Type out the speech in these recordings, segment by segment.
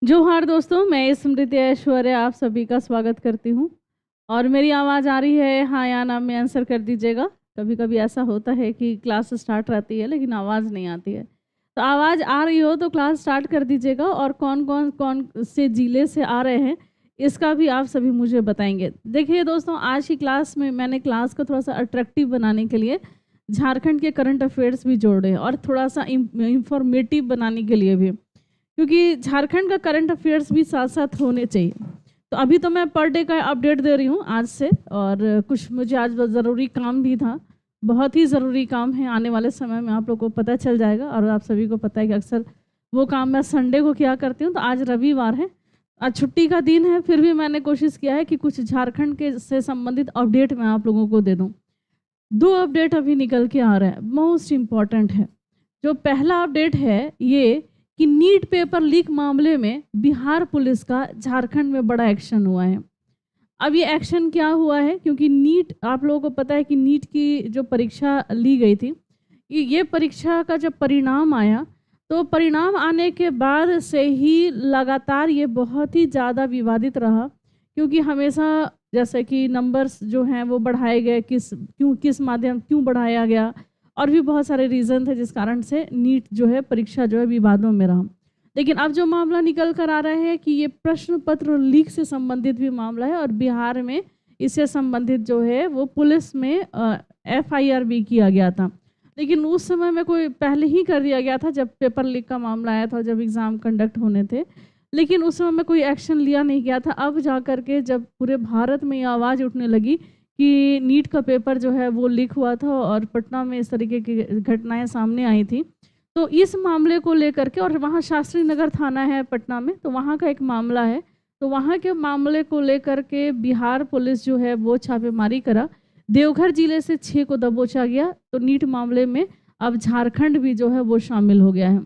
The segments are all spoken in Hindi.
जोहार दोस्तों, मैं स्मृति ऐश्वर्या आप सभी का स्वागत करती हूँ। और मेरी आवाज़ आ रही है हाँ या ना में आंसर कर दीजिएगा। कभी कभी ऐसा होता है कि क्लास स्टार्ट रहती है लेकिन आवाज़ नहीं आती है, तो आवाज़ आ रही हो तो क्लास स्टार्ट कर दीजिएगा। और कौन से ज़िले से आ रहे हैं इसका भी आप सभी मुझे बताएंगे। देखिए दोस्तों, आज की क्लास में मैंने क्लास को थोड़ा सा अट्रैक्टिव बनाने के लिए झारखंड के करंट अफेयर्स भी जोड़े और थोड़ा सा इंफॉर्मेटिव बनाने के लिए भी, क्योंकि झारखंड का करंट अफेयर्स भी साथ साथ होने चाहिए। तो अभी तो मैं पर डे का अपडेट दे रही हूँ आज से, और कुछ मुझे आज ज़रूरी काम भी था, बहुत ही ज़रूरी काम है। आने वाले समय में आप लोगों को पता चल जाएगा। और आप सभी को पता है कि अक्सर वो काम मैं संडे को किया करती हूँ। तो आज रविवार है, आज छुट्टी का दिन है, फिर भी मैंने कोशिश किया है कि कुछ झारखंड के से संबंधित अपडेट मैं आप लोगों को दे दूँ। 2 अपडेट अभी निकल के आ रहे हैं, मोस्ट इम्पॉर्टेंट है। जो पहला अपडेट है ये कि नीट पेपर लीक मामले में बिहार पुलिस का झारखंड में बड़ा एक्शन हुआ है। अब ये एक्शन क्या हुआ है, क्योंकि नीट, आप लोगों को पता है कि नीट की जो परीक्षा ली गई थी, ये परीक्षा का जब परिणाम आया तो परिणाम आने के बाद से ही लगातार ये बहुत ही ज़्यादा विवादित रहा। क्योंकि हमेशा जैसे कि नंबर्स जो हैं वो बढ़ाए गए, किस माध्यम क्यों बढ़ाया गया, और भी बहुत सारे रीज़न थे जिस कारण से नीट जो है परीक्षा जो है विवादों में रहा। लेकिन अब जो मामला निकल कर आ रहा है कि ये प्रश्न पत्र लीक से संबंधित भी मामला है, और बिहार में इससे संबंधित जो है वो पुलिस में FIR भी किया गया था। लेकिन उस समय में कोई पहले ही कर दिया गया था जब पेपर लीक का मामला आया था, जब एग्ज़ाम कंडक्ट होने थे, लेकिन उस समय में कोई एक्शन लिया नहीं गया था। अब जा कर के जब पूरे भारत में ये आवाज़ उठने लगी कि नीट का पेपर जो है वो लीक हुआ था और पटना में इस तरीके की घटनाएं सामने आई थी, तो इस मामले को लेकर के, और वहाँ शास्त्री नगर थाना है पटना में, तो वहाँ का एक मामला है, तो वहाँ के मामले को लेकर के बिहार पुलिस जो है वो छापेमारी करा। देवघर जिले से 6 को दबोचा गया। तो नीट मामले में अब झारखंड भी जो है वो शामिल हो गया है।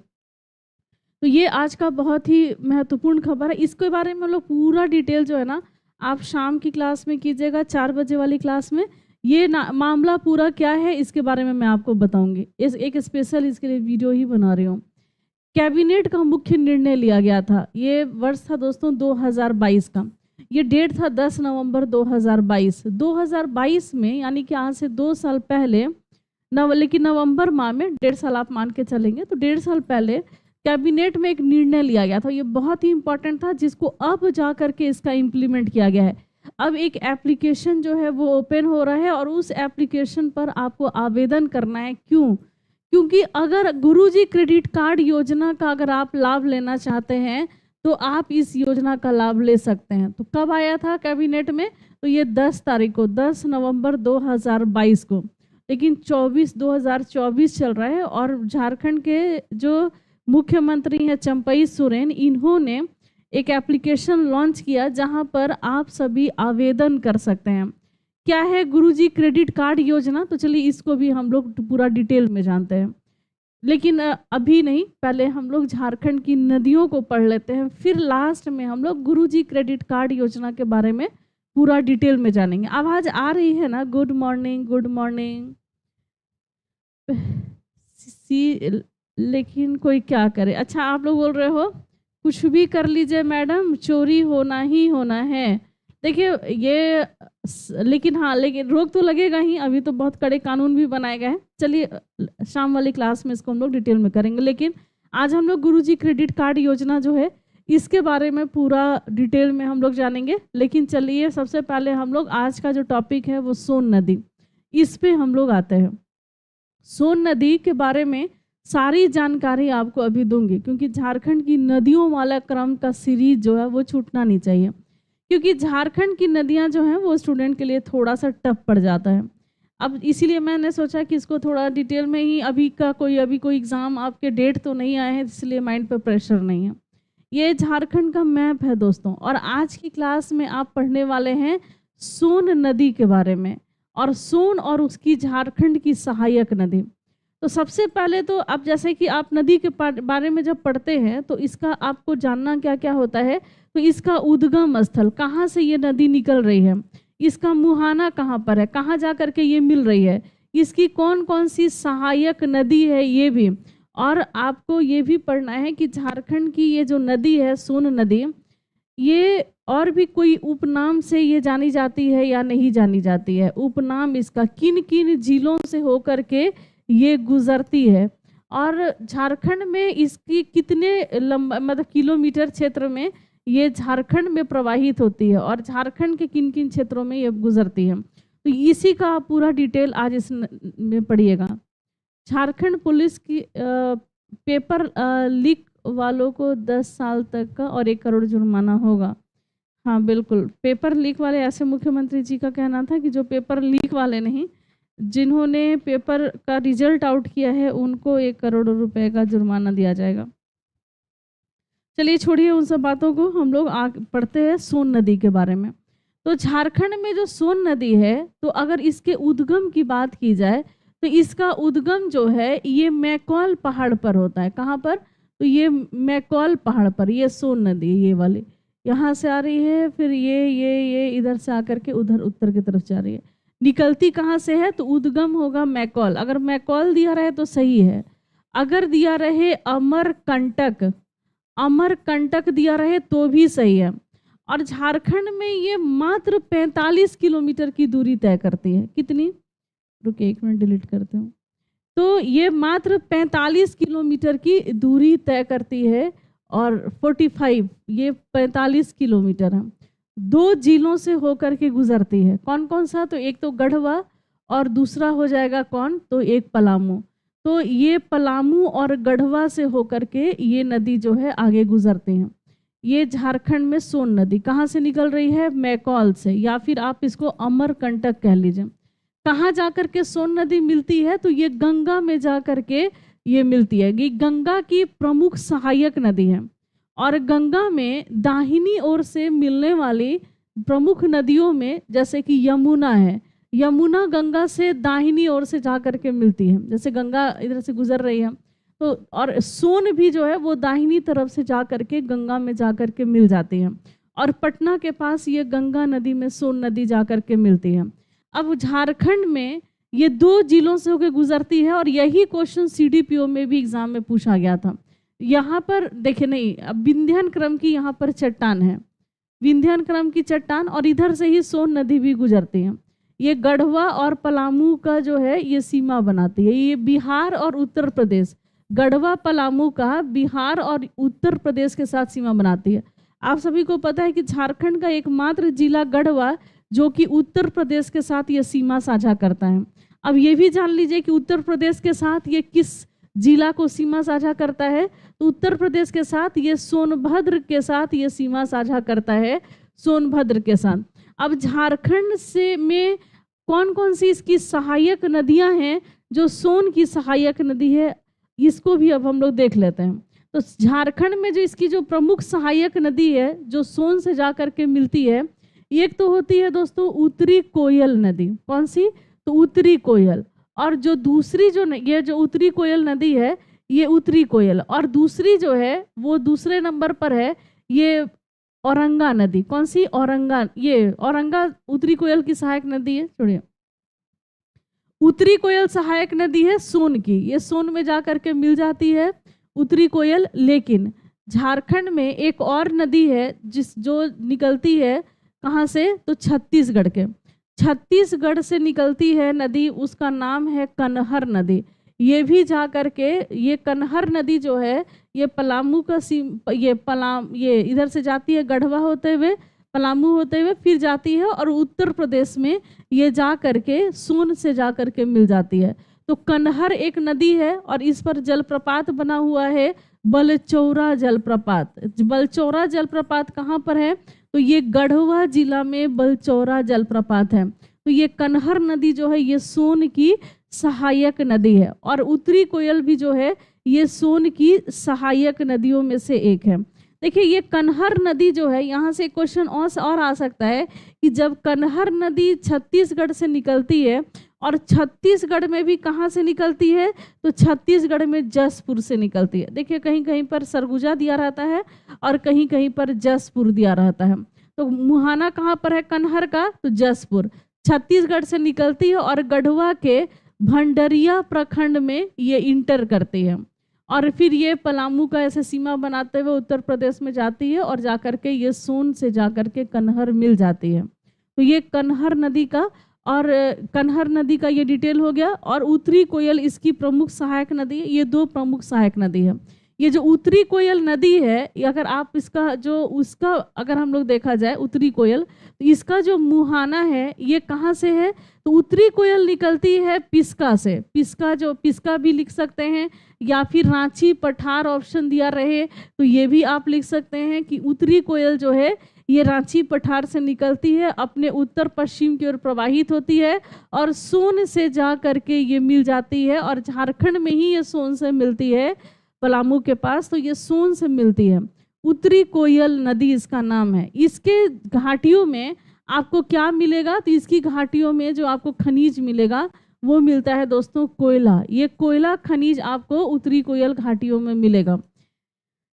तो ये आज का बहुत ही महत्वपूर्ण खबर है। इसके बारे में हम लोग पूरा डिटेल जो है ना, आप शाम की क्लास में कीजिएगा, 4 बजे वाली क्लास में। ये मामला पूरा क्या है इसके बारे में मैं आपको बताऊंगी। एक स्पेशल इसके लिए वीडियो ही बना रही हूँ। कैबिनेट का मुख्य निर्णय लिया गया था। ये वर्ष था दोस्तों 2022 का। ये डेट था 10 नवंबर 2022। 2022 में, यानी कि आज से 2 साल पहले, लेकिन नवंबर माह में, 1.5 साल आप मान के चलेंगे, तो 1.5 साल पहले कैबिनेट में एक निर्णय लिया गया था। ये बहुत ही इंपॉर्टेंट था, जिसको अब जा करके इसका इम्प्लीमेंट किया गया है। अब एक एप्लीकेशन जो है वो ओपन हो रहा है, और उस एप्लीकेशन पर आपको आवेदन करना है। क्यों? क्योंकि अगर गुरुजी क्रेडिट कार्ड योजना का अगर आप लाभ लेना चाहते हैं तो आप इस योजना का लाभ ले सकते हैं। तो कब आया था कैबिनेट में? तो ये 10 तारीख को, 10 नवंबर 2022 को। लेकिन 2024 चल रहा है, और झारखंड के जो मुख्यमंत्री हैं चंपई सोरेन, इन्होंने एक एप्लीकेशन लॉन्च किया जहां पर आप सभी आवेदन कर सकते हैं। क्या है गुरुजी क्रेडिट कार्ड योजना? तो चलिए इसको भी हम लोग पूरा डिटेल में जानते हैं। लेकिन अभी नहीं, पहले हम लोग झारखंड की नदियों को पढ़ लेते हैं, फिर लास्ट में हम लोग गुरुजी क्रेडिट कार्ड योजना के बारे में पूरा डिटेल में जानेंगे। आवाज़ आ रही है ना? Good morning, good morning. लेकिन कोई क्या करे। अच्छा, आप लोग बोल रहे हो कुछ भी कर लीजिए मैडम, चोरी होना ही होना है। देखिए ये लेकिन हाँ, लेकिन रोक तो लगेगा ही। अभी तो बहुत कड़े कानून भी बनाए गए हैं। चलिए शाम वाली क्लास में इसको हम लोग डिटेल में करेंगे। लेकिन आज हम लोग गुरुजी क्रेडिट कार्ड योजना जो है इसके बारे में पूरा डिटेल में हम लोग जानेंगे। लेकिन चलिए सबसे पहले हम लोग आज का जो टॉपिक है वो सोन नदी, इस पे हम लोग आते हैं। सोन नदी के बारे में सारी जानकारी आपको अभी दूंगी, क्योंकि झारखंड की नदियों वाला क्रम का सीरीज जो है वो छूटना नहीं चाहिए। क्योंकि झारखंड की नदियां जो हैं वो स्टूडेंट के लिए थोड़ा सा टफ पड़ जाता है। अब इसीलिए मैंने सोचा कि इसको थोड़ा डिटेल में ही, अभी कोई एग्ज़ाम आपके डेट तो नहीं आए हैं, इसलिए माइंड पे प्रेशर नहीं है। ये झारखंड का मैप है दोस्तों, और आज की क्लास में आप पढ़ने वाले हैं सोन नदी के बारे में, और सोन और उसकी झारखंड की सहायक नदी। तो सबसे पहले तो अब जैसे कि आप नदी के बारे में जब पढ़ते हैं तो इसका आपको जानना क्या क्या होता है। तो इसका उद्गम स्थल, कहाँ से ये नदी निकल रही है, इसका मुहाना कहाँ पर है, कहाँ जा करके ये मिल रही है, इसकी कौन कौन सी सहायक नदी है ये भी, और आपको ये भी पढ़ना है कि झारखंड की ये जो नदी है सोन नदी, ये और भी कोई उपनाम से ये जानी जाती है या नहीं जानी जाती है, उपनाम इसका किन किन जिलों से होकर के ये गुजरती है, और झारखंड में इसकी कितने लंबा मतलब किलोमीटर क्षेत्र में ये झारखंड में प्रवाहित होती है, और झारखंड के किन किन क्षेत्रों में ये गुजरती है। तो इसी का पूरा डिटेल आज इस में पढ़िएगा। झारखंड पुलिस की पेपर लीक वालों को 10 साल तक का और 1 करोड़ जुर्माना होगा। हाँ बिल्कुल, पेपर लीक वाले, ऐसे मुख्यमंत्री जी का कहना था कि जो पेपर लीक वाले नहीं, जिन्होंने पेपर का रिजल्ट आउट किया है उनको 1 करोड़ रुपए का जुर्माना दिया जाएगा। चलिए छोड़िए उन सब बातों को, हम लोग पढ़ते हैं सोन नदी के बारे में। तो झारखंड में जो सोन नदी है, तो अगर इसके उद्गम की बात की जाए तो इसका उद्गम जो है ये मैकॉल पहाड़ पर होता है। कहाँ पर? तो ये मैकॉल पहाड़ पर, ये सोन नदी ये वाली यहाँ से आ रही है, फिर ये इधर से आकर के उधर उत्तर की तरफ जा रही है। निकलती कहाँ से है? तो उद्गम होगा मैकॉल। अगर मैकॉल दिया रहे तो सही है, अगर दिया रहे अमरकंटक, अमरकंटक दिया रहे तो भी सही है। और झारखंड में ये मात्र 45 किलोमीटर की दूरी तय करती है। कितनी? रुकिए 1 मिनट, डिलीट करते हूँ। तो ये मात्र 45 किलोमीटर की दूरी तय करती है, और 45 ये 45 किलोमीटर है। 2 जिलों से होकर के गुजरती है। कौन कौन सा? तो एक तो गढ़वा और दूसरा हो जाएगा कौन? तो एक पलामू। तो ये पलामू और गढ़वा से होकर के ये नदी जो है आगे गुजरती हैं। ये झारखंड में सोन नदी कहाँ से निकल रही है? मैकॉल से, या फिर आप इसको अमरकंटक कह लीजिए। कहाँ जाकर के सोन नदी मिलती है? तो ये गंगा में जाकर के ये मिलती है। ये गंगा की प्रमुख सहायक नदी है, और गंगा में दाहिनी ओर से मिलने वाली प्रमुख नदियों में जैसे कि यमुना है, यमुना गंगा से दाहिनी ओर से जाकर के मिलती है। जैसे गंगा इधर से गुजर रही है, तो और सोन भी जो है वो दाहिनी तरफ से जाकर के गंगा में जाकर के मिल जाती है, और पटना के पास ये गंगा नदी में सोन नदी जाकर के मिलती है। अब झारखंड में ये 2 जिलों से होकर गुजरती है, और यही क्वेश्चन सीडीपीओ में भी एग्जाम में पूछा गया था। यहाँ पर देखे नहीं, अब विंध्यान क्रम की यहाँ पर चट्टान है, विंध्यान क्रम की चट्टान, और इधर से ही सोन नदी भी गुजरती है। ये गढ़वा और पलामू का जो है ये सीमा बनाती है। ये बिहार और उत्तर प्रदेश, गढ़वा पलामू का बिहार और उत्तर प्रदेश के साथ सीमा बनाती है। आप सभी को पता है कि झारखंड का एकमात्र जिला गढ़वा जो कि उत्तर प्रदेश के साथ ये सीमा साझा करता है। अब ये भी जान लीजिए कि उत्तर प्रदेश के साथ ये किस जिला को सीमा साझा करता है। तो उत्तर प्रदेश के साथ ये सोनभद्र के साथ ये सीमा साझा करता है, सोनभद्र के साथ। अब झारखंड से में कौन कौन सी इसकी सहायक नदियां हैं? जो सोन की सहायक नदी है, इसको भी अब हम लोग देख लेते हैं। तो झारखंड में जो इसकी जो प्रमुख सहायक नदी है जो सोन से जा करके मिलती है, एक तो होती है दोस्तों उत्तरी कोयल नदी। कौन सी? तो उत्तरी कोयल। और जो दूसरी जो ये जो उत्तरी कोयल नदी है, ये उत्तरी कोयल, और दूसरी जो है वो दूसरे नंबर पर है ये औरंगा नदी। कौन सी? औरंगा। ये औरंगा उत्तरी कोयल की सहायक नदी है। छोड़िए, उत्तरी कोयल सहायक नदी है सोन की, ये सोन में जा करके मिल जाती है उत्तरी कोयल। लेकिन झारखंड में एक और नदी है जो निकलती है कहाँ से? तो छत्तीसगढ़ के, छत्तीसगढ़ से निकलती है नदी, उसका नाम है कनहर नदी। ये भी जा करके ये कनहर नदी जो है ये पलामू का ये इधर से जाती है गढ़वा होते हुए, पलामू होते हुए फिर जाती है, और उत्तर प्रदेश में ये जा करके सोन से जा करके मिल जाती है। तो कनहर एक नदी है, और इस पर जलप्रपात बना हुआ है बलचौरा जलप्रपात। बलचौरा जलप्रपात कहाँ पर है? तो ये गढ़वा जिला में बलचौरा जलप्रपात है। तो ये कनहर नदी जो है ये सोन की सहायक नदी है, और उत्तरी कोयल भी जो है ये सोन की सहायक नदियों में से एक है। देखिए ये कनहर नदी जो है, यहाँ से क्वेश्चन और आ सकता है कि जब कनहर नदी छत्तीसगढ़ से निकलती है, और छत्तीसगढ़ में भी कहाँ से निकलती है? तो छत्तीसगढ़ में जसपुर से निकलती है। देखिए कहीं कहीं पर सरगुजा दिया रहता है और कहीं कहीं पर जसपुर दिया रहता है। तो मुहाना कहाँ पर है कनहर का? तो जसपुर। छत्तीसगढ़ से निकलती है और गढ़वा के भंडरिया प्रखंड में ये इंटर करती है, और फिर ये पलामू का ऐसे सीमा बनाते हुए उत्तर प्रदेश में जाती है और जाकर के ये सोन से जाकर के कन्हर मिल जाती है। तो ये कन्हर नदी का, और कन्हर नदी का ये डिटेल हो गया। और उत्तरी कोयल इसकी प्रमुख सहायक नदी है। ये 2 प्रमुख सहायक नदी है। ये जो उत्तरी कोयल नदी है, अगर आप इसका जो उसका अगर हम लोग देखा जाए उत्तरी कोयल, तो इसका जो मुहाना है ये कहाँ से है, तो उत्तरी कोयल निकलती है पिस्का से। पिस्का, जो पिस्का भी लिख सकते हैं, या फिर रांची पठार ऑप्शन दिया रहे तो ये भी आप लिख सकते हैं कि उत्तरी कोयल जो है ये रांची पठार से निकलती है, अपने उत्तर पश्चिम की ओर प्रवाहित होती है और सोन से जा करके ये मिल जाती है। और झारखंड में ही ये सोन से मिलती है, पलामू के पास, तो ये सोन से मिलती है। उत्तरी कोयल नदी इसका नाम है। इसके घाटियों में आपको क्या मिलेगा, तो इसकी घाटियों में जो आपको खनिज मिलेगा वो मिलता है दोस्तों कोयला। ये कोयला खनिज आपको उत्तरी कोयल घाटियों में मिलेगा।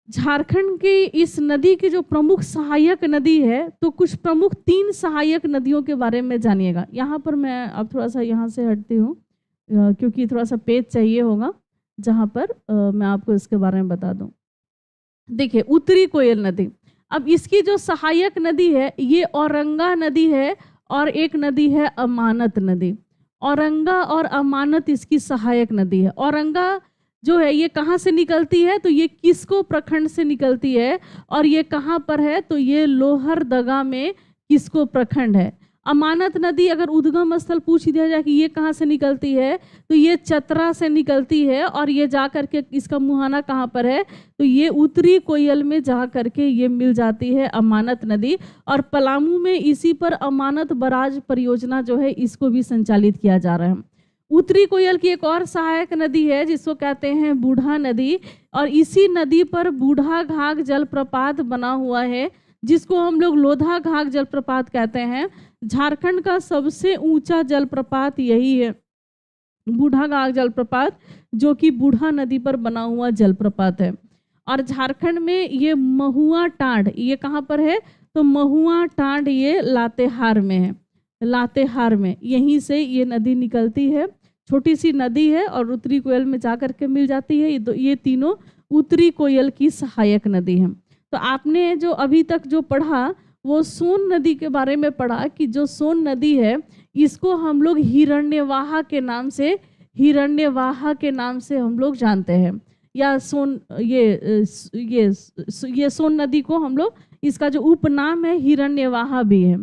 झारखंड की इस नदी की जो प्रमुख सहायक नदी है, तो कुछ प्रमुख 3 सहायक नदियों के बारे में जानिएगा। यहाँ पर मैं अब थोड़ा सा यहाँ से हटती हूँ क्योंकि थोड़ा सा पेज चाहिए होगा जहाँ पर मैं आपको इसके बारे में बता दूँ। देखिए उत्तरी कोयल नदी, अब इसकी जो सहायक नदी है ये औरंगा नदी है और एक नदी है अमानत नदी। औरंगा और अमानत इसकी सहायक नदी है। औरंगा जो है ये कहाँ से निकलती है, तो ये किस्को प्रखंड से निकलती है और ये कहाँ पर है, तो ये लोहरदगा में किस्को प्रखंड है। अमानत नदी अगर उद्गम स्थल पूछ दिया जाए कि ये कहाँ से निकलती है, तो ये चतरा से निकलती है और ये जा करके इसका मुहाना कहाँ पर है, तो ये उत्तरी कोयल में जा करके ये मिल जाती है अमानत नदी। और पलामू में इसी पर अमानत बराज परियोजना जो है इसको भी संचालित किया जा रहा है। उत्तरी कोयल की एक और सहायक नदी है जिसको कहते हैं बूढ़ा नदी, और इसी नदी पर बूढ़ा घाघ जलप्रपात बना हुआ है जिसको हम लोग लोधा घाघ जलप्रपात कहते हैं। झारखंड का सबसे ऊंचा जलप्रपात यही है, बूढ़ा घाघ जलप्रपात, जो कि बूढ़ा नदी पर बना हुआ जलप्रपात है। और झारखंड में ये महुआ टांड, ये कहाँ पर है, तो महुआ टांड ये लातेहार में है। लातेहार में यहीं से ये नदी निकलती है, छोटी सी नदी है और उत्तरी कोयल में जा करके मिल जाती है। ये तीनों उत्तरी कोयल की सहायक नदी हैं। तो आपने जो अभी तक जो पढ़ा वो सोन नदी के बारे में पढ़ा कि जो सोन नदी है इसको हम लोग हिरण्यवाहा के नाम से हम लोग जानते हैं, या सोन ये सोन नदी को हम लोग, इसका जो उपनाम है हिरण्यवाहा भी है।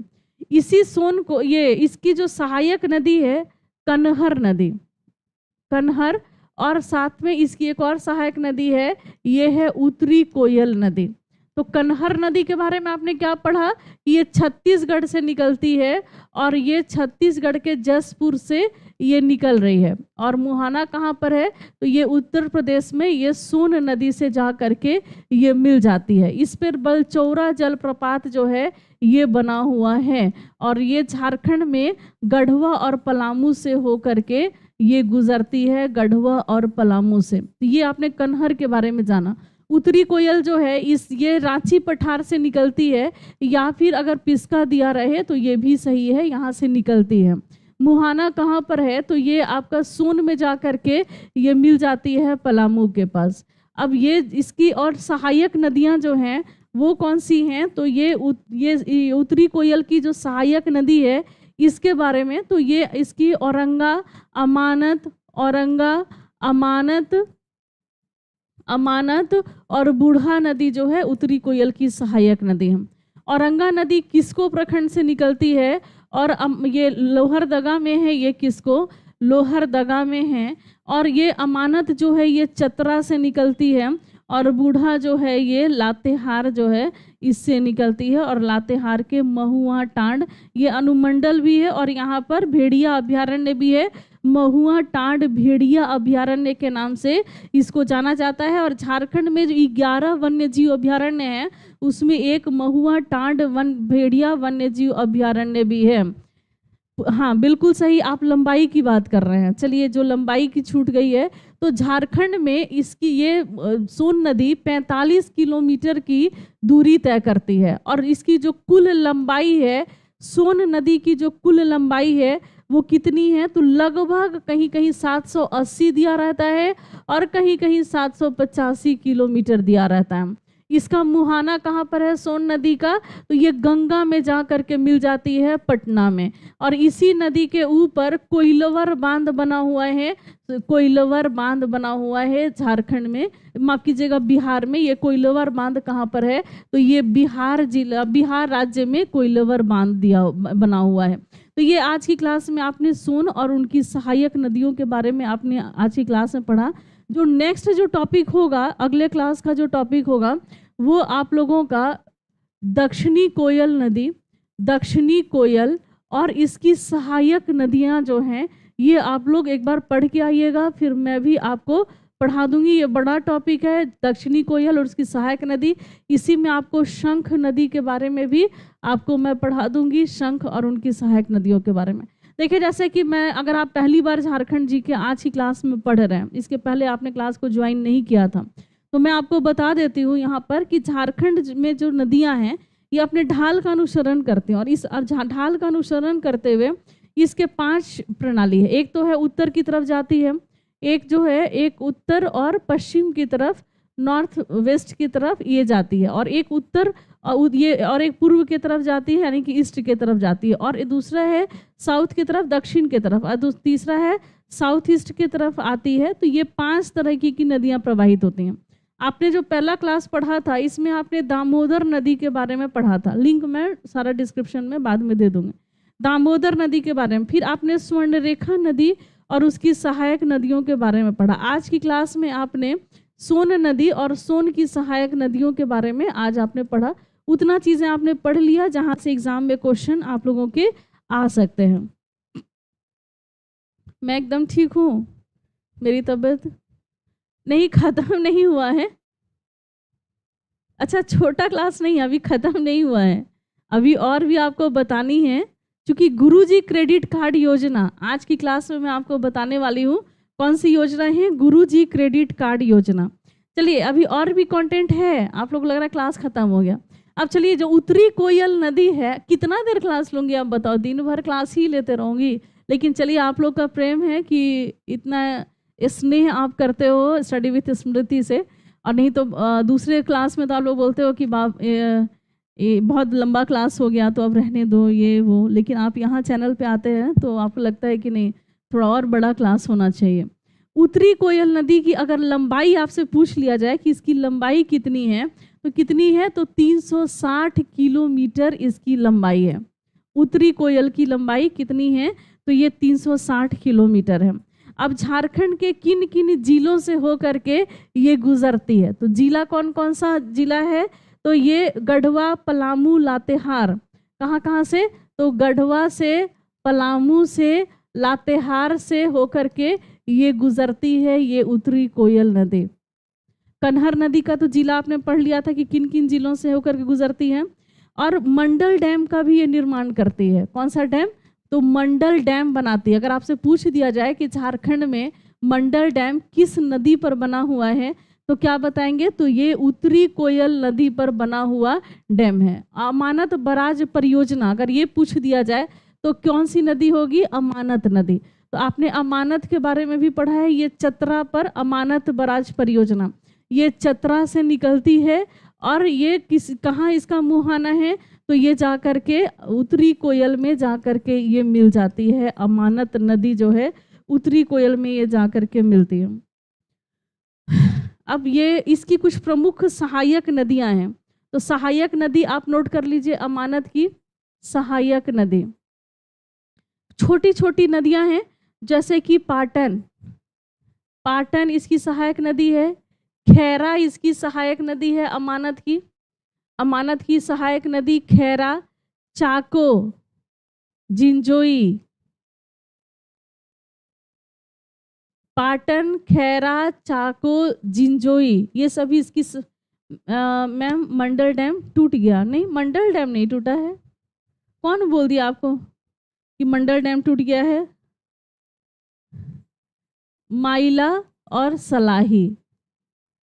इसी सोन को इसकी जो सहायक नदी है कन्हर नदी, कन्हर, और साथ में इसकी एक और सहायक नदी है, ये है उत्तरी कोयल नदी। तो कन्हर नदी के बारे में आपने क्या पढ़ा, ये छत्तीसगढ़ से निकलती है और ये छत्तीसगढ़ के जसपुर से ये निकल रही है। और मुहाना कहाँ पर है, तो ये उत्तर प्रदेश में ये सोन नदी से जा करके ये मिल जाती है। इस पर बलचौरा जलप्रपात जो है ये बना हुआ है और ये झारखंड में गढ़वा और पलामू से हो करके ये गुजरती है, गढ़वा और पलामू से। तो ये आपने कन्हर के बारे में जाना। उत्तरी कोयल जो है ये रांची पठार से निकलती है, या फिर अगर पिस्का दिया रहे तो ये भी सही है, यहाँ से निकलती है। मुहाना कहाँ पर है, तो ये आपका सोन में जा करके ये मिल जाती है पलामू के पास। अब ये इसकी और सहायक नदियाँ जो हैं वो कौन सी हैं, तो ये उत्तरी कोयल की जो सहायक नदी है इसके बारे में, तो ये इसकी औरंगा, अमानत और बूढ़ा नदी जो है उत्तरी कोयल की सहायक नदी है। औरंगा नदी किस्को प्रखंड से निकलती है और ये लोहरदगा में है, ये किस्को लोहरदगा में है। और ये अमानत जो है ये चतरा से निकलती है और बूढ़ा जो है ये लातेहार जो है इससे निकलती है। और लातेहार के महुआ टांड ये अनुमंडल भी है और यहाँ पर भेड़िया अभ्यारण्य भी है। महुआ टांड भेड़िया अभ्यारण्य के नाम से इसको जाना जाता है। और झारखंड में जो 11 वन्य जीव अभ्यारण्य है उसमें एक महुआ टांड भेड़िया वन्य जीव अभ्यारण्य भी है। हाँ बिल्कुल सही, आप लंबाई की बात कर रहे हैं। चलिए, जो लंबाई की छूट गई है, तो झारखंड में इसकी ये सोन नदी 45 किलोमीटर की दूरी तय करती है और इसकी जो कुल लंबाई है, सोन नदी की जो कुल लंबाई है वो कितनी है, तो लगभग कहीं कहीं 780 दिया रहता है और कहीं कहीं 785 किलोमीटर दिया रहता है। इसका मुहाना कहाँ पर है सोन नदी का, तो ये गंगा में जा करके मिल जाती है पटना में। और इसी नदी के ऊपर कोइलवर बांध बना हुआ है, कोइलवर बांध बना हुआ है झारखंड में, माफ कीजिएगा बिहार में। ये कोइलवर बांध कहाँ पर है, तो ये बिहार जिला, बिहार राज्य में कोइलवर बांध बना हुआ है। तो ये आज की क्लास में आपने सोन और उनकी सहायक नदियों के बारे में आपने आज की क्लास में पढ़ा। जो नेक्स्ट जो टॉपिक होगा, अगले क्लास का जो टॉपिक होगा, वो आप लोगों का दक्षिणी कोयल नदी, दक्षिणी कोयल और इसकी सहायक नदियां जो हैं, ये आप लोग एक बार पढ़ के आइएगा, फिर मैं भी आपको पढ़ा दूंगी। ये बड़ा टॉपिक है, दक्षिणी कोयल और उसकी सहायक नदी। इसी में आपको शंख नदी के बारे में भी आपको मैं पढ़ा दूंगी, शंख और उनकी सहायक नदियों के बारे में। देखिए, जैसे कि मैं, अगर आप पहली बार झारखंड जी के आज की क्लास में पढ़ रहे हैं, इसके पहले आपने क्लास को ज्वाइन नहीं किया था, तो मैं आपको बता देती हूँ यहाँ पर कि झारखंड में जो नदियाँ हैं, ये अपने ढाल का अनुसरण करते हैं। और इस ढाल का अनुसरण करते हुए इसके 5 प्रणाली है। एक तो है उत्तर की तरफ जाती है, एक जो है एक उत्तर और पश्चिम की तरफ, नॉर्थ वेस्ट की तरफ ये जाती है, और एक उत्तर ये और एक पूर्व की तरफ जाती है, यानी कि ईस्ट की तरफ जाती है, और दूसरा है साउथ की तरफ, दक्षिण की तरफ, और तीसरा है साउथ ईस्ट की तरफ आती है। तो ये 5 तरह की नदियाँ प्रवाहित होती हैं। आपने जो पहला क्लास पढ़ा था, इसमें आपने दामोदर नदी के बारे में पढ़ा था, लिंक मैं सारा डिस्क्रिप्शन में बाद में दे दूंगी, दामोदर नदी के बारे में। फिर आपने स्वर्णरेखा नदी और उसकी सहायक नदियों के बारे में पढ़ा। आज की क्लास में आपने सोन नदी और सोन की सहायक नदियों के बारे में आज आपने पढ़ा। उतना चीज़ें आपने पढ़ लिया जहाँ से एग्जाम में क्वेश्चन आप लोगों के आ सकते हैं। मैं एकदम ठीक हूँ, मेरी तबीयत नहीं ख़त्म नहीं हुआ है। अच्छा, छोटा क्लास नहीं, अभी ख़त्म नहीं हुआ है, अभी और भी आपको बतानी है। क्योंकि गुरुजी क्रेडिट कार्ड योजना आज की क्लास में मैं आपको बताने वाली हूँ। कौन सी योजना है? गुरुजी क्रेडिट कार्ड योजना। चलिए, अभी और भी कंटेंट है। आप लोग लग रहा है क्लास ख़त्म हो गया। अब चलिए, जो उत्तरी कोयल नदी है, कितना देर क्लास लूँगी आप बताओ? दिन भर क्लास ही लेते रहूँगी। लेकिन चलिए, आप लोग का प्रेम है कि इतना स्नेह आप करते हो स्टडी विथ स्मृति से, और नहीं तो दूसरे क्लास में तो आप लोग बोलते हो कि बाप ये बहुत लंबा क्लास हो गया, तो अब रहने दो ये वो। लेकिन आप यहाँ चैनल पे आते हैं तो आपको लगता है कि नहीं, थोड़ा और बड़ा क्लास होना चाहिए। उत्तरी कोयल नदी की अगर लंबाई आपसे पूछ लिया जाए कि इसकी लंबाई कितनी है, तो कितनी है? तो 360 किलोमीटर इसकी लंबाई है। उत्तरी कोयल की लंबाई कितनी है? तो ये 360 किलोमीटर है। अब झारखंड के किन किन जिलों से होकर के ये गुजरती है? तो जिला कौन कौन सा जिला है? तो ये गढ़वा, पलामू, लातेहार। कहाँ कहाँ से? तो गढ़वा से, पलामू से, लातेहार से होकर के ये गुजरती है, ये उत्तरी कोयल नदी। कन्हर नदी का तो जिला आपने पढ़ लिया था कि किन किन जिलों से होकर के गुजरती है। और मंडल डैम का भी ये निर्माण करती है। कौन सा डैम? तो मंडल डैम बनाती है। अगर आपसे पूछ दिया जाए कि झारखंड में मंडल डैम किस नदी पर बना हुआ है, तो क्या बताएंगे? तो ये उत्तरी कोयल नदी पर बना हुआ डैम है। अमानत बराज परियोजना अगर ये पूछ दिया जाए तो कौन सी नदी होगी? अमानत नदी। तो आपने अमानत के बारे में भी पढ़ा है। ये चतरा पर अमानत बराज परियोजना, ये चतरा से निकलती है, और ये कहाँ इसका मुहाना है? तो ये जा कर के उत्तरी कोयल में जा कर के ये मिल जाती है। अमानत नदी जो है उत्तरी कोयल में ये जा कर के मिलती है। अब ये इसकी कुछ प्रमुख सहायक नदियां हैं। तो सहायक नदी आप नोट कर लीजिए, अमानत की सहायक नदी। छोटी छोटी नदियां हैं, जैसे कि पाटन, पाटन इसकी सहायक नदी है। खैरा इसकी सहायक नदी है अमानत की। अमानत की सहायक नदी खैरा, चाको, जिंजोई, पाटन, खैरा, चाको, जिंजोई, ये सभी इसकी मैम मंडल डैम टूट गया? नहीं, मंडल डैम नहीं टूटा है। कौन बोल दिया आपको कि मंडल डैम टूट गया है? माइला और सलाही,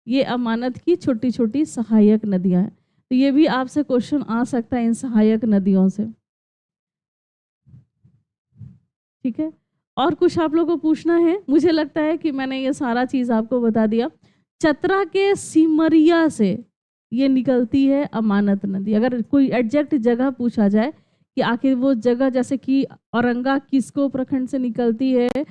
ये अमानत की छोटी छोटी सहायक नदियां हैं। तो ये भी आपसे क्वेश्चन आ सकता है इन सहायक नदियों से। ठीक है। और कुछ आप लोगों को पूछना है? मुझे लगता है कि मैंने ये सारा चीज़ आपको बता दिया। चतरा के सिमरिया से ये निकलती है अमानत नदी। अगर कोई एग्जैक्ट जगह पूछा जाए कि आखिर वो जगह, जैसे कि औरंगा किसको प्रखंड से निकलती है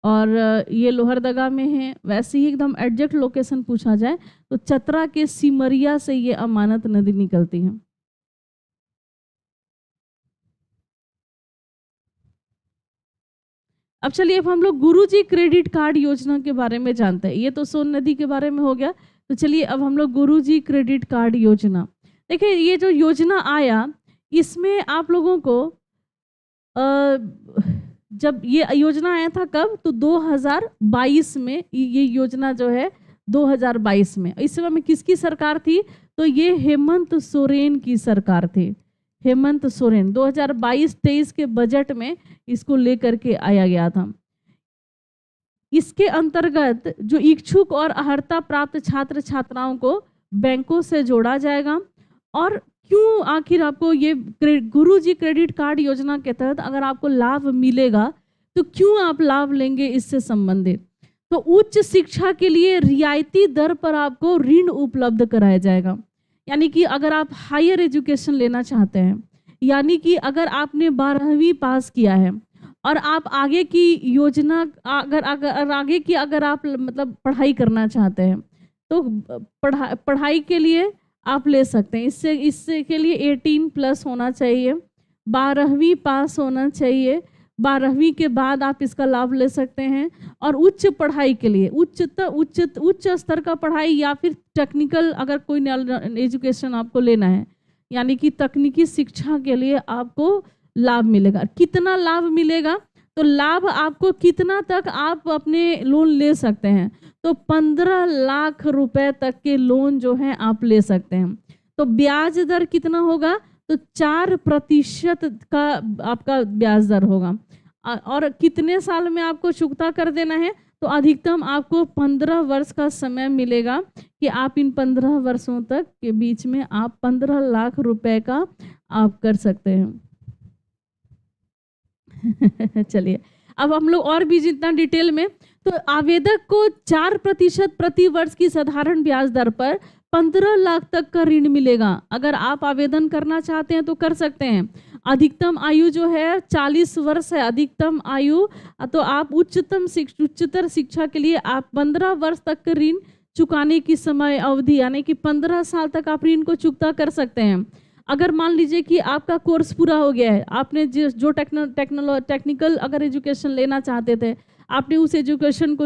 और ये लोहरदगा में है, वैसे ही एकदम एग्जैक्ट लोकेशन पूछा जाए तो चतरा के सिमरिया से ये अमानत नदी निकलती है। अब चलिए, अब हम लोग गुरुजी क्रेडिट कार्ड योजना के बारे में जानते हैं। ये तो सोन नदी के बारे में हो गया, तो चलिए अब हम लोग गुरुजी क्रेडिट कार्ड योजना। देखिए, ये जो योजना आया, इसमें आप लोगों को जब ये योजना आया था कब, तो 2022 में ये योजना जो है 2022 में। इस समय में किसकी सरकार थी, तो ये हेमंत सोरेन की सरकार थी। हेमंत सोरेन 2022-23 के बजट में इसको लेकर के आया गया था। इसके अंतर्गत जो इच्छुक और अर्हता प्राप्त छात्र छात्राओं को बैंकों से जोड़ा जाएगा। और क्यों आखिर आपको ये गुरुजी क्रेडिट कार्ड योजना के तहत अगर आपको लाभ मिलेगा तो क्यों आप लाभ लेंगे इससे संबंधित, तो उच्च शिक्षा के लिए रियायती दर पर आपको ऋण उपलब्ध कराया जाएगा। यानी कि अगर आप हायर एजुकेशन लेना चाहते हैं, यानी कि अगर आपने 12वीं पास किया है और आप आगे की योजना अगर आप मतलब पढ़ाई करना चाहते हैं तो पढ़ाई के लिए आप ले सकते हैं। इससे के लिए 18+ होना चाहिए, 12वीं पास होना चाहिए, 12वीं के बाद आप इसका लाभ ले सकते हैं। और उच्च पढ़ाई के लिए उच्च स्तर का पढ़ाई या फिर टेक्निकल अगर कोई एजुकेशन आपको लेना है, यानी कि तकनीकी शिक्षा के लिए आपको लाभ मिलेगा। कितना लाभ मिलेगा, तो लाभ आपको कितना तक आप अपने लोन ले सकते हैं, तो 15 लाख रुपए तक के लोन जो है आप ले सकते हैं। तो ब्याज दर कितना होगा, तो 4% का आपका ब्याज दर होगा। और कितने साल में आपको चुकता कर देना है, तो अधिकतम आपको 15 वर्ष का समय मिलेगा कि आप इन 15 वर्षों तक के बीच में आप 15 लाख रुपए का आप कर सकते हैं। चलिए, अब हम लोग और भी जितना डिटेल में, तो आवेदक को 4% प्रति वर्ष की साधारण ब्याज दर पर 15 लाख तक का ऋण मिलेगा। अगर आप आवेदन करना चाहते हैं तो कर सकते हैं। अधिकतम आयु जो है 40 वर्ष है अधिकतम आयु, तो आप उच्चतर शिक्षा के लिए आप 15 वर्ष तक ऋण चुकाने की समय अवधि, यानी कि 15 साल तक आप ऋण को चुकता कर सकते हैं। अगर मान लीजिए कि आपका कोर्स पूरा हो गया है, आपने जो टेक्निकल अगर एजुकेशन लेना चाहते थे, आपने उस एजुकेशन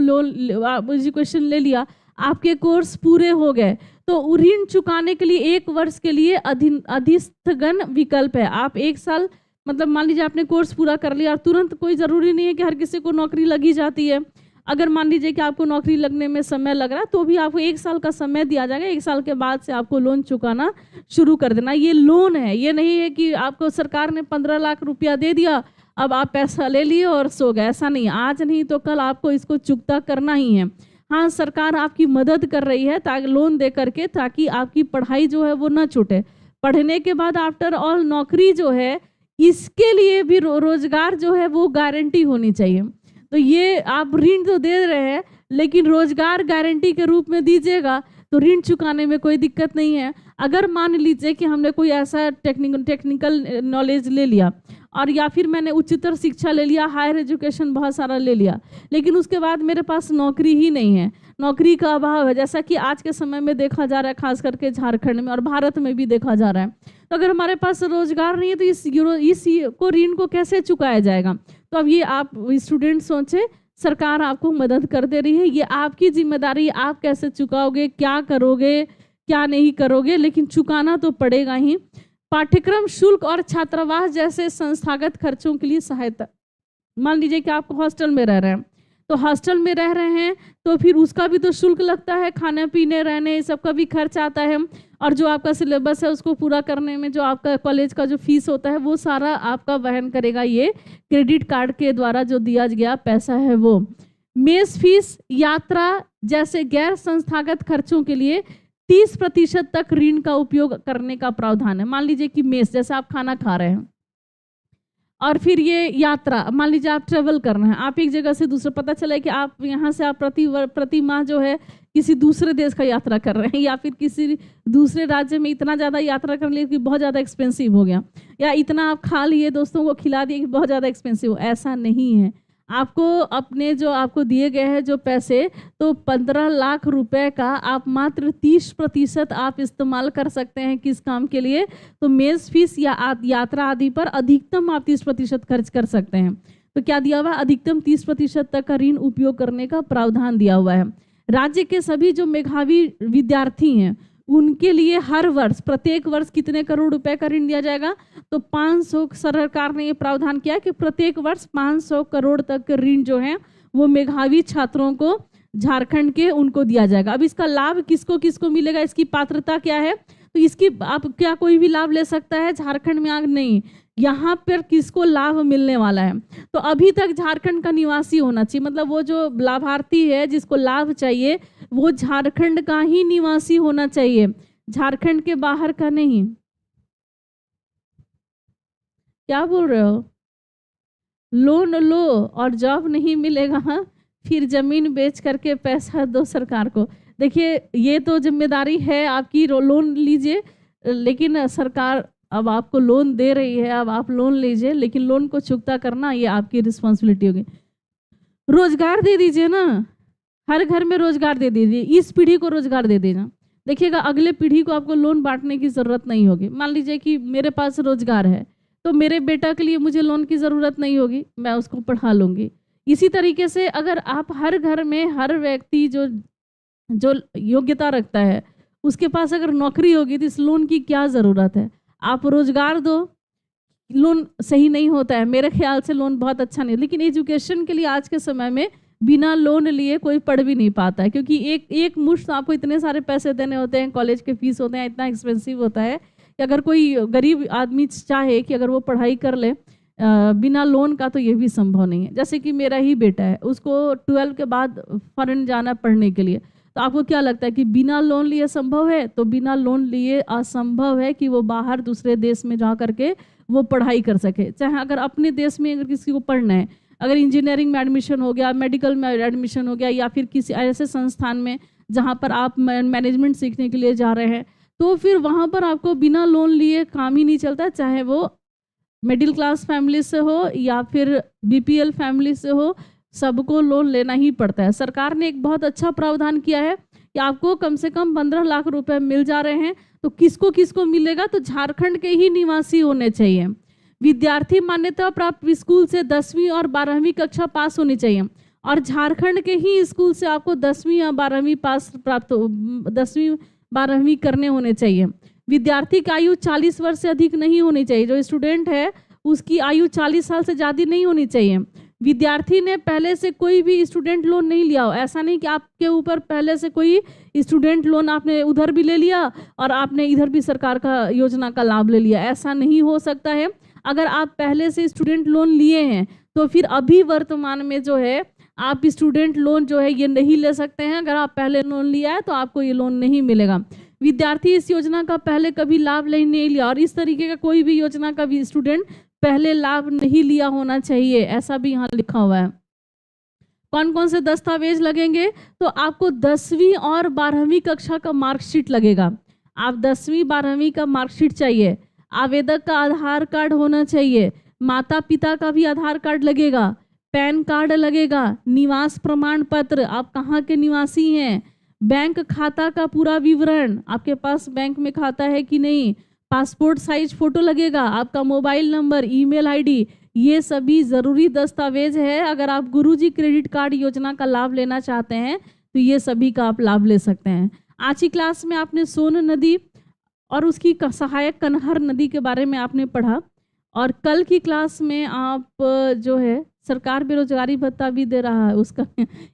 ले लिया, आपके कोर्स पूरे हो गए, तो ऋण चुकाने के लिए 1 वर्ष के लिए अधिस्थगन विकल्प है। आप 1 साल, मतलब मान लीजिए आपने कोर्स पूरा कर लिया और तुरंत, कोई ज़रूरी नहीं है कि हर किसी को नौकरी लगी जाती है। अगर मान लीजिए कि आपको नौकरी लगने में समय लग रहा है तो भी आपको 1 साल का समय दिया जाएगा। 1 साल के बाद से आपको लोन चुकाना शुरू कर देना। ये लोन है, ये नहीं है कि आपको सरकार ने 15 लाख रुपया दे दिया, अब आप पैसा ले लिए और सो गए। ऐसा नहीं, आज नहीं तो कल आपको इसको चुकता करना ही है। हाँ, सरकार आपकी मदद कर रही है ताकि लोन दे करके, ताकि आपकी पढ़ाई जो है वो ना छूटे। पढ़ने के बाद आफ्टर ऑल नौकरी जो है, इसके लिए भी रोजगार जो है वो गारंटी होनी चाहिए। तो ये आप ऋण तो दे रहे हैं, लेकिन रोजगार गारंटी के रूप में दीजिएगा तो ऋण चुकाने में कोई दिक्कत नहीं है। अगर मान लीजिए कि हमने कोई ऐसा टेक्निकल नॉलेज ले लिया और या फिर मैंने उच्चतर शिक्षा ले लिया, हायर एजुकेशन बहुत सारा ले लिया, लेकिन उसके बाद मेरे पास नौकरी ही नहीं है, नौकरी का अभाव है, जैसा कि आज के समय में देखा जा रहा है, खास करके झारखंड में और भारत में भी देखा जा रहा है। तो अगर हमारे पास रोजगार नहीं है तो इस ऋण को कैसे चुकाया जाएगा। तो अब ये आप स्टूडेंट सोचे, सरकार आपको मदद कर दे रही है, ये आपकी जिम्मेदारी, आप कैसे चुकाओगे, क्या करोगे, क्या नहीं करोगे, लेकिन चुकाना तो पड़ेगा ही। पाठ्यक्रम शुल्क और छात्रावास जैसे संस्थागत खर्चों के लिए सहायता। मान लीजिए कि आप हॉस्टल में रह रहे हैं, तो हॉस्टल में रह रहे हैं तो फिर उसका भी तो शुल्क लगता है, खाने पीने रहने सबका भी खर्च आता है। और जो आपका सिलेबस है उसको पूरा करने में जो आपका कॉलेज का जो फीस होता है वो सारा आपका वहन करेगा ये क्रेडिट कार्ड के द्वारा जो दिया गया पैसा है वो। मेस फीस, यात्रा जैसे गैर संस्थागत खर्चों के लिए 30% तक ऋण का उपयोग करने का प्रावधान है। मान लीजिए कि मेस, जैसे आप खाना खा रहे हैं, और फिर ये यात्रा, मान लीजिए आप ट्रेवल कर रहे हैं, आप एक जगह से दूसरे, पता चला है कि आप यहाँ से आप प्रति माह जो है किसी दूसरे देश का यात्रा कर रहे हैं, या फिर किसी दूसरे राज्य में इतना ज़्यादा यात्रा कर लिए कि बहुत ज़्यादा एक्सपेंसिव हो गया, या इतना आप खा लिए, दोस्तों को खिला दिए कि बहुत ज़्यादा एक्सपेंसिव हो। ऐसा नहीं है। आपको अपने जो आपको दिए गए हैं जो पैसे, तो 15 लाख रुपए का आप मात्र 30% आप इस्तेमाल कर सकते हैं किस काम के लिए, तो मेस फीस या यात्रा आदि पर अधिकतम आप 30% खर्च कर सकते हैं। तो क्या दिया हुआ है, अधिकतम 30% तक का ऋण उपयोग करने का प्रावधान दिया हुआ है। राज्य के सभी जो मेधावी विद्यार्थी हैं उनके लिए हर वर्ष, प्रत्येक वर्ष कितने करोड़ रुपए का ऋण दिया जाएगा, तो 500, सरकार ने ये प्रावधान किया कि प्रत्येक वर्ष 500 करोड़ तक के ऋण जो है वो मेधावी छात्रों को झारखंड के उनको दिया जाएगा। अब इसका लाभ किसको किसको मिलेगा, इसकी पात्रता क्या है, तो इसकी आप क्या कोई भी लाभ ले सकता है झारखंड में? आग नहीं, यहाँ पर किसको लाभ मिलने वाला है, तो अभी तक झारखंड का निवासी होना चाहिए, मतलब वो जो लाभार्थी है जिसको लाभ चाहिए वो झारखंड का ही निवासी होना चाहिए, झारखंड के बाहर का नहीं। क्या बोल रहे हो? लोन लो और जॉब नहीं मिलेगा, फिर जमीन बेच करके पैसा दो सरकार को। देखिए ये तो जिम्मेदारी है आपकी, लोन लीजिए, लेकिन सरकार अब आपको लोन दे रही है, अब आप लोन लीजिए, लेकिन लोन को चुकता करना ये आपकी रिस्पॉन्सिबिलिटी होगी। रोजगार दे दीजिए ना, हर घर में रोजगार दे दीजिए, इस पीढ़ी को रोजगार दे देना। देखिएगा अगले पीढ़ी को आपको लोन बांटने की ज़रूरत नहीं होगी। मान लीजिए कि मेरे पास रोजगार है तो मेरे बेटा के लिए मुझे लोन की ज़रूरत नहीं होगी, मैं उसको पढ़ा लूँगी। इसी तरीके से अगर आप हर घर में हर व्यक्ति जो जो योग्यता रखता है उसके पास अगर नौकरी होगी तो इस लोन की क्या ज़रूरत है। आप रोजगार दो, लोन सही नहीं होता है, मेरे ख्याल से लोन बहुत अच्छा नहीं, लेकिन एजुकेशन के लिए आज के समय में बिना लोन लिए कोई पढ़ भी नहीं पाता है, क्योंकि एक मुश्त आपको इतने सारे पैसे देने होते हैं, कॉलेज के फीस होते हैं, इतना एक्सपेंसिव होता है कि अगर कोई गरीब आदमी चाहे कि अगर वो पढ़ाई कर ले बिना लोन का, तो ये भी संभव नहीं है। जैसे कि मेरा ही बेटा है, उसको 12 के बाद फॉरेन जाना पढ़ने के लिए, तो आपको क्या लगता है कि बिना लोन लिए संभव है? तो बिना लोन लिए असंभव है कि वो बाहर दूसरे देश में जा करके वो पढ़ाई कर सके। चाहे अगर अपने देश में अगर किसी को पढ़ना है, अगर इंजीनियरिंग में एडमिशन हो गया, मेडिकल में एडमिशन हो गया, या फिर किसी ऐसे संस्थान में जहाँ पर आप मैनेजमेंट सीखने के लिए जा रहे हैं, तो फिर वहाँ पर आपको बिना लोन लिए काम ही नहीं चलता, चाहे वो मिडिल क्लास फैमिली से हो या फिर बीपीएल फैमिली से हो, सबको लोन लेना ही पड़ता है। सरकार ने एक बहुत अच्छा प्रावधान किया है कि आपको कम से कम 15 लाख रुपए मिल जा रहे हैं, तो किसको किसको मिलेगा, तो झारखंड के ही निवासी होने चाहिए। विद्यार्थी मान्यता प्राप्त स्कूल से 10वीं और 12वीं कक्षा पास होनी चाहिए, और झारखंड के ही स्कूल से आपको 10वीं या 12वीं पास प्राप्त 10वीं 12वीं करने होने चाहिए। विद्यार्थी की आयु 40 वर्ष से अधिक नहीं होनी चाहिए, जो स्टूडेंट है उसकी आयु 40 साल से ज़्यादा नहीं होनी चाहिए। विद्यार्थी ने पहले से कोई भी स्टूडेंट लोन नहीं लिया हो, ऐसा नहीं कि आपके ऊपर पहले से कोई स्टूडेंट लोन आपने उधर भी ले लिया और आपने इधर भी सरकार का योजना का लाभ ले लिया, ऐसा नहीं हो सकता है। अगर आप पहले से स्टूडेंट लोन लिए हैं तो फिर अभी वर्तमान में जो है आप स्टूडेंट लोन जो है ये नहीं ले सकते हैं। अगर आप पहले लोन लिया है तो आपको ये लोन नहीं मिलेगा। विद्यार्थी इस योजना का पहले कभी लाभ नहीं लिया, और इस तरीके का कोई भी योजना का भी स्टूडेंट पहले लाभ नहीं लिया होना चाहिए, ऐसा भी यहाँ लिखा हुआ है। कौन कौन से दस्तावेज लगेंगे, तो आपको 10वीं और 12वीं कक्षा का मार्कशीट लगेगा। आप 10वीं 12वीं का मार्कशीट चाहिए, आवेदक का आधार कार्ड होना चाहिए, माता पिता का भी आधार कार्ड लगेगा, पैन कार्ड लगेगा, निवास प्रमाण पत्र, आप कहाँ के निवासी हैं, बैंक खाता का पूरा विवरण, आपके पास बैंक में खाता है कि नहीं, पासपोर्ट साइज फोटो लगेगा, आपका मोबाइल नंबर, ईमेल आईडी, ये सभी ज़रूरी दस्तावेज है। अगर आप गुरुजी क्रेडिट कार्ड योजना का लाभ लेना चाहते हैं तो ये सभी का आप लाभ ले सकते हैं। आज की क्लास में आपने सोन नदी और उसकी सहायक कनहर नदी के बारे में आपने पढ़ा, और कल की क्लास में आप जो है सरकार बेरोजगारी भत्ता भी दे रहा है, उसका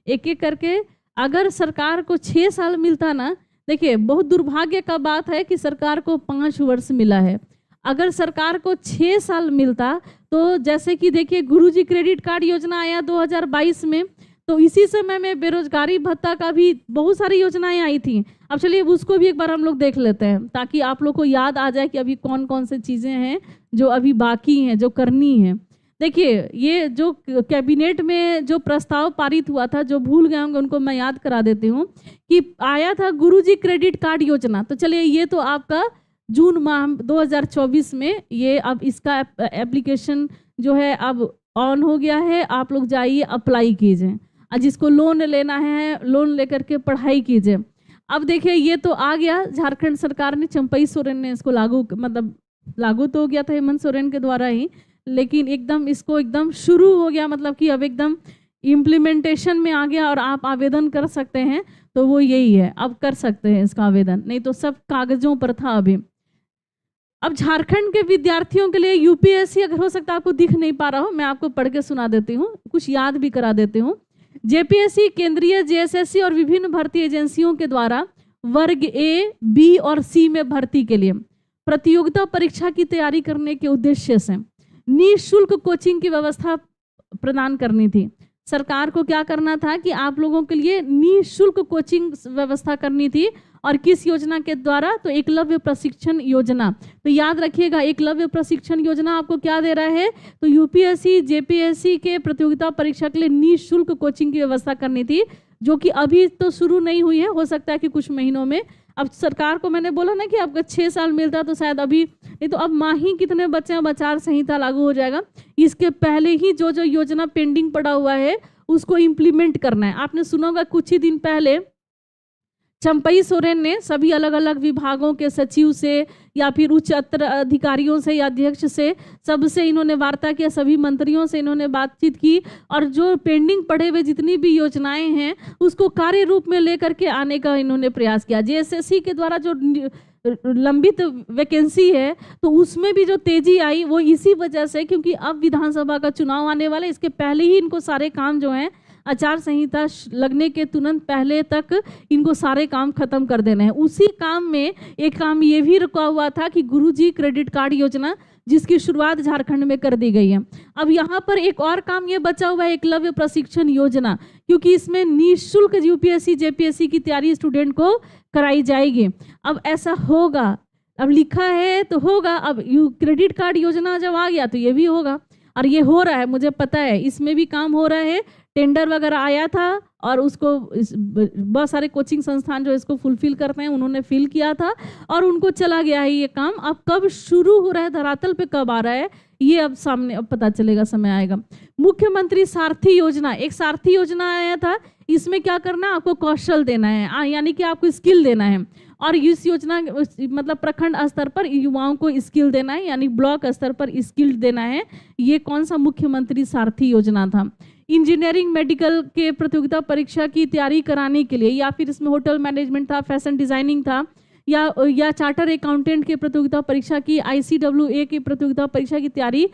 एक एक करके अगर सरकार को 6 साल मिलता ना, देखिए बहुत दुर्भाग्य का बात है कि सरकार को 5 वर्ष मिला है। अगर सरकार को 6 साल मिलता तो जैसे कि देखिए गुरुजी क्रेडिट कार्ड योजना आया 2022 में, तो इसी समय में बेरोजगारी भत्ता का भी बहुत सारी योजनाएं आई थी। अब चलिए उसको भी एक बार हम लोग देख लेते हैं ताकि आप लोग को याद आ जाए कि अभी कौन कौन से चीज़ें हैं जो अभी बाकी हैं जो करनी है। देखिए, ये जो कैबिनेट में जो प्रस्ताव पारित हुआ था, जो भूल गए होंगे उनको मैं याद करा देती हूँ कि आया था गुरुजी क्रेडिट कार्ड योजना। तो चलिए, ये तो आपका जून माह 2024 में ये अब इसका एप्लीकेशन जो है अब ऑन हो गया है। आप लोग जाइए, अप्लाई कीजिए, और जिसको लोन लेना है लोन लेकर के पढ़ाई कीजिए। अब देखिए, ये तो आ गया, झारखंड सरकार ने, चंपई सोरेन ने इसको लागू तो हो गया था हेमंत सोरेन के द्वारा ही, लेकिन एकदम इसको एकदम शुरू हो गया, मतलब कि अब एकदम इम्प्लीमेंटेशन में आ गया और आप आवेदन कर सकते हैं। तो वो यही है, अब कर सकते हैं इसका आवेदन, नहीं तो सब कागजों पर था अभी। अब झारखंड के विद्यार्थियों के लिए यूपीएससी, अगर हो सकता है आपको दिख नहीं पा रहा हो, मैं आपको पढ़ के सुना देती हूँ, कुछ याद भी करा देती हूँ। जेपीएससी केंद्रीय जेएसएससी और विभिन्न भर्ती एजेंसियों के द्वारा वर्ग ए, बी और सी में भर्ती के लिए प्रतियोगिता परीक्षा की तैयारी करने के उद्देश्य से निःशुल्क कोचिंग की व्यवस्था प्रदान करनी थी। सरकार को क्या करना था कि आप लोगों के लिए निःशुल्क कोचिंग व्यवस्था करनी थी। और किस योजना के द्वारा? तो एकलव्य प्रशिक्षण योजना। तो याद रखिएगा, एकलव्य प्रशिक्षण योजना आपको क्या दे रहा है? तो यूपीएससी जेपीएससी के प्रतियोगिता परीक्षा के लिए निःशुल्क कोचिंग की व्यवस्था करनी थी, जो कि अभी तो शुरू नहीं हुई है, हो सकता है कि कुछ महीनों में। अब सरकार को मैंने बोला ना कि आपका 6 साल मिलता, तो शायद अभी नहीं, तो अब माही कितने बच्चे हैं, आचार संहिता लागू हो जाएगा, इसके पहले ही जो जो योजना पेंडिंग पड़ा हुआ है उसको इम्प्लीमेंट करना है। आपने सुना होगा कुछ ही दिन पहले चंपई सोरेन ने सभी अलग अलग विभागों के सचिव से या फिर उच्च अधिकारियों से या अध्यक्ष से, सबसे इन्होंने वार्ता किया, सभी मंत्रियों से इन्होंने बातचीत की, और जो पेंडिंग पड़े हुए जितनी भी योजनाएं हैं उसको कार्य रूप में लेकर के आने का इन्होंने प्रयास किया। जेएसएससी के द्वारा जो लंबित वैकेंसी है तो उसमें भी जो तेजी आई वो इसी वजह से, क्योंकि अब विधानसभा का चुनाव आने वाला है, इसके पहले ही इनको सारे काम जो हैं आचार संहिता लगने के तुरंत पहले तक इनको सारे काम खत्म कर देने हैं। उसी काम में एक काम ये भी रुका हुआ था कि गुरुजी क्रेडिट कार्ड योजना, जिसकी शुरुआत झारखंड में कर दी गई है। अब यहाँ पर एक और काम ये बचा हुआ है, एकलव्य प्रशिक्षण योजना, क्योंकि इसमें निःशुल्क यूपीएससी जेपीएससी की तैयारी स्टूडेंट को कराई जाएगी। अब ऐसा होगा, अब लिखा है तो होगा। अब क्रेडिट कार्ड योजना जब आ गया तो ये भी होगा, और ये हो रहा है, मुझे पता है, इसमें भी काम हो रहा है। टेंडर वगैरह आया था और उसको बहुत सारे कोचिंग संस्थान जो इसको फुलफिल करते हैं उन्होंने फिल किया था और उनको चला गया है ये काम। अब कब शुरू हो रहा है, धरातल पे कब आ रहा है, ये अब सामने अब पता चलेगा, समय आएगा। मुख्यमंत्री सारथी योजना, एक सारथी योजना आया था, इसमें क्या करना है, आपको कौशल देना है, यानी कि आपको स्किल देना है। और इस योजना मतलब प्रखंड स्तर पर युवाओं को स्किल देना है, यानी ब्लॉक स्तर पर स्किल देना है। ये कौन सा मुख्यमंत्री सारथी योजना था। इंजीनियरिंग मेडिकल के प्रतियोगिता परीक्षा की तैयारी कराने के लिए, या फिर इसमें होटल मैनेजमेंट था, फैशन डिजाइनिंग था, या चार्टर अकाउंटेंट के प्रतियोगिता परीक्षा की, ICWA की प्रतियोगिता परीक्षा की तैयारी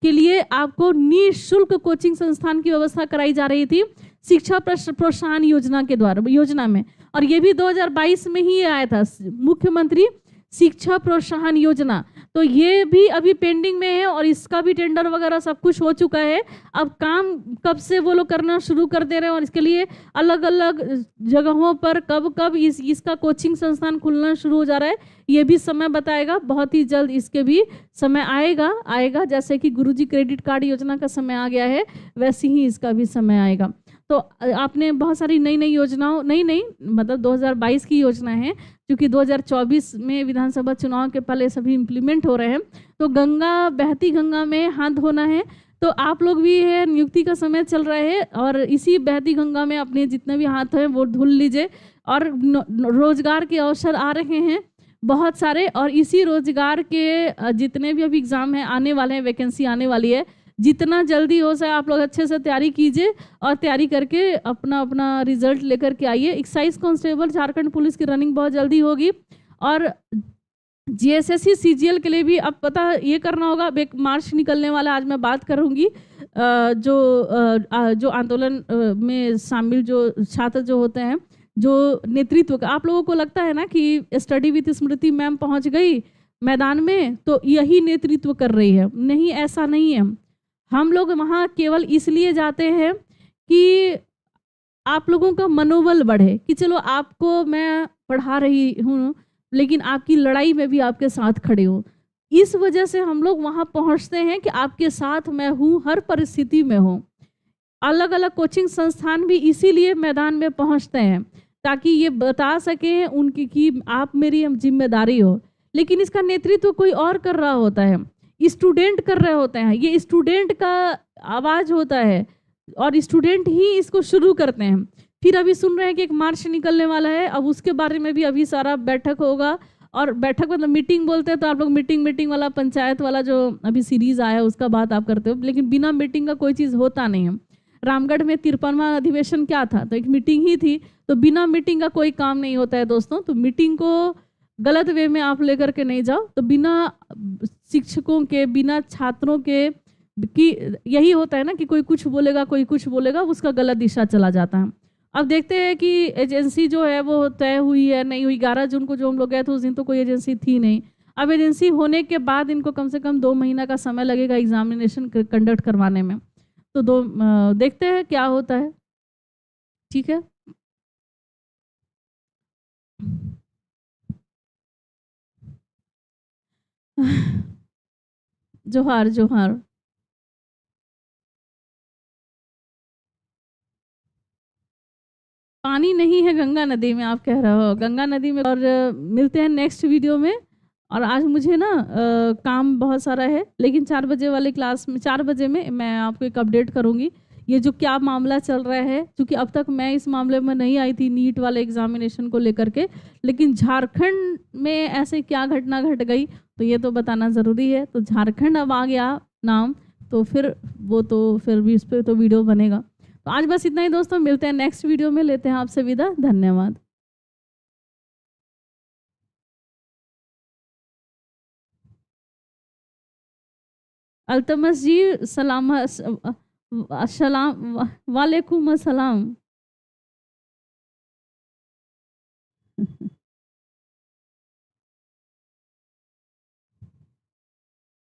के लिए आपको निःशुल्क कोचिंग संस्थान की व्यवस्था कराई जा रही थी शिक्षा प्रोत्साहन योजना के द्वारा, योजना में। और ये भी 2022 में ही आया था, मुख्यमंत्री शिक्षा प्रोत्साहन योजना। तो ये भी अभी पेंडिंग में है और इसका भी टेंडर वगैरह सब कुछ हो चुका है। अब काम कब से वो लोग करना शुरू कर दे रहे हैं और इसके लिए अलग अलग जगहों पर कब कब इसका कोचिंग संस्थान खुलना शुरू हो जा रहा है, ये भी समय बताएगा। बहुत ही जल्द इसके भी समय आएगा। जैसे कि गुरुजी क्रेडिट कार्ड योजना का समय आ गया है, वैसे ही इसका भी समय आएगा। तो आपने बहुत सारी नई योजनाओं, नई मतलब 2022 की योजना है, क्योंकि 2024 में विधानसभा चुनाव के पहले सभी इम्प्लीमेंट हो रहे हैं। तो गंगा, बहती गंगा में हाथ धोना है, तो आप लोग भी है, नियुक्ति का समय चल रहा है और इसी बहती गंगा में अपने जितने भी हाथ हैं वो धुल लीजिए। और रोजगार के अवसर आ रहे हैं बहुत सारे, और इसी रोजगार के जितने भी अभी एग्जाम हैं आने वाले हैं, वैकेंसी आने वाली है, जितना जल्दी हो सके आप लोग अच्छे से तैयारी कीजिए और तैयारी करके अपना रिजल्ट लेकर के आइए। एक्साइज कांस्टेबल झारखंड पुलिस की रनिंग बहुत जल्दी होगी, और जीएसएससी सीजीएल के लिए भी अब पता ये करना होगा। अब एक मार्च निकलने वाला, आज मैं बात करूंगी जो आंदोलन में शामिल जो छात्र जो होते हैं, जो नेतृत्व का, आप लोगों को लगता है ना कि स्टडी विथ स्मृति मैम पहुंच गई मैदान में तो यही नेतृत्व कर रही है, नहीं, ऐसा नहीं है। हम लोग वहाँ केवल इसलिए जाते हैं कि आप लोगों का मनोबल बढ़े, कि चलो आपको मैं पढ़ा रही हूँ लेकिन आपकी लड़ाई में भी आपके साथ खड़े हूँ। इस वजह से हम लोग वहाँ पहुँचते हैं कि आपके साथ मैं हूँ, हर परिस्थिति में हूँ। अलग अलग कोचिंग संस्थान भी इसीलिए मैदान में पहुँचते हैं ताकि ये बता सकें उनकी कि आप मेरी जिम्मेदारी हो। लेकिन इसका नेतृत्व कोई और कर रहा होता है, स्टूडेंट कर रहे होते हैं। ये स्टूडेंट का आवाज़ होता है और स्टूडेंट ही इसको शुरू करते हैं। फिर अभी सुन रहे हैं कि एक मार्च निकलने वाला है, अब उसके बारे में भी अभी सारा बैठक होगा। और बैठक मतलब मीटिंग बोलते हैं तो आप लोग मीटिंग वाला, पंचायत वाला जो अभी सीरीज़ आया है उसका बात आप करते हो, लेकिन बिना मीटिंग का कोई चीज़ होता नहीं है। रामगढ़ में 53वां अधिवेशन क्या था? तो एक मीटिंग ही थी। तो बिना मीटिंग का कोई काम नहीं होता है दोस्तों। तो मीटिंग को गलत वे में आप लेकर के नहीं जाओ। तो बिना शिक्षकों के, बिना छात्रों के कि यही होता है ना कि कोई कुछ बोलेगा, कोई कुछ बोलेगा, उसका गलत दिशा चला जाता है। अब देखते हैं कि एजेंसी जो है वो तय हुई है नहीं हुई। 11 जून को जो हम लोग गए थे उस दिन तो कोई एजेंसी थी नहीं। अब एजेंसी होने के बाद इनको कम से कम 2 महीना का समय लगेगा एग्जामिनेशन कंडक्ट करवाने में। तो देखते हैं क्या होता है। ठीक है। जोहार जोहार। पानी नहीं है गंगा नदी में, आप कह रहे हो गंगा नदी में। और मिलते हैं नेक्स्ट वीडियो में। और आज मुझे ना काम बहुत सारा है, लेकिन 4 बजे वाले क्लास में, 4 बजे में मैं आपको एक अपडेट करूंगी ये जो क्या मामला चल रहा है। क्योंकि अब तक मैं इस मामले में नहीं आई थी नीट वाले एग्जामिनेशन को लेकर के, लेकिन झारखंड में ऐसे क्या घटना घट गई तो ये तो बताना ज़रूरी है। तो झारखंड अब आ गया नाम, तो फिर वो तो फिर भी इस पर तो वीडियो बनेगा। तो आज बस इतना ही दोस्तों, मिलते हैं नेक्स्ट वीडियो में, लेते हैं आपसे विदा। धन्यवाद। अल्तमस जी सलाम, सलाम, वालेकुम अस्सलाम।